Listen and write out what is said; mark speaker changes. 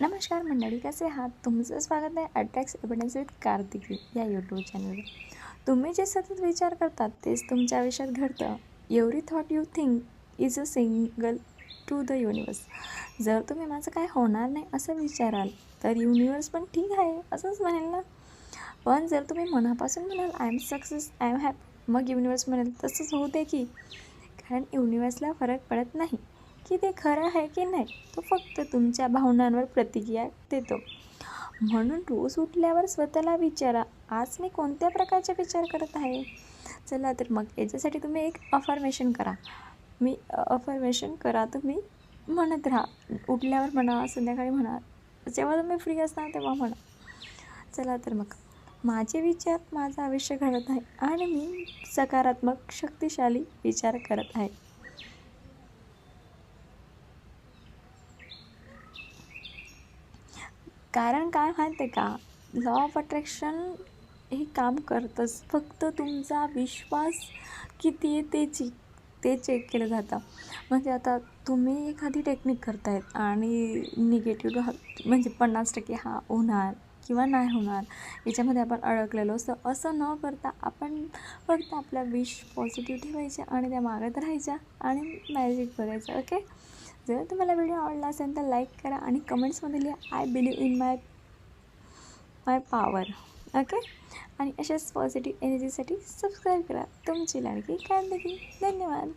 Speaker 1: नमस्कार मंडळी, कसे आहात? तुमचं स्वागत आहे अट्रॅक्स एव्हिडन्स विथ कार्तिकी या यूट्यूब चॅनलवर. तुम्ही जे सतत विचार करतात तेच तुमच्या आयुष्यात घडतं. Every thought you think is a signal to the universe. जर तुम्ही माझं काय होणार नाही असं विचाराल तर युनिवर्स पण ठीक आहे असंच म्हणेल ना. पण जर तुम्ही मनापासून म्हणाल I am success, I am happy, मग युनिवर्स म्हणेल तसंच होऊ दे की. कारण युनिवर्सला फरक पडत नाही की ते खरं आहे की नाही, तो फक्त तुमच्या भावनांवर प्रतिक्रिया देतो. म्हणून रोज उठल्यावर स्वतःला विचारा, आज मी कोणत्या प्रकारचे विचार करत आहे. चला तर मग याच्यासाठी तुम्ही एक अफर्मेशन करा. अफर्मेशन करा, तुम्ही म्हणत राहा. उठल्यावर म्हणा, संध्याकाळी म्हणा, जेव्हा तुम्ही फ्री असता तेव्हा म्हणा. चला तर मग, माझे विचार माझं आयुष्य घडत आहे आणि मी सकारात्मक शक्तिशाली विचार करत आहे. कारण काय माहिती आहे का, लॉ ऑफ अट्रॅक्शन हे काम करतंच. फक्त तुमचा विश्वास किती आहे ते चेक केलं जातं. म्हणजे आता तुम्ही एखादी टेक्निक करतायत आणि निगेटिव्ह म्हणजे 50% हा होणार किंवा नाही होणार, याच्यामध्ये आपण अडकलेलो असतं. असं न करता आपण फक्त आपला विश पॉझिटिव्ह ठेवायचा आणि त्या मागत राहायच्या आणि मॅजिक बघायचं. ओके. जर तुम्हाला व्हिडिओ आवडला असेल तर लाईक करा आणि कमेंट्समध्ये लिहा I believe in my my power. Okay. आणि अशाच पॉझिटिव्ह एनर्जीसाठी सबस्क्राईब करा. तुमची लाडकी कार्तिकी. धन्यवाद.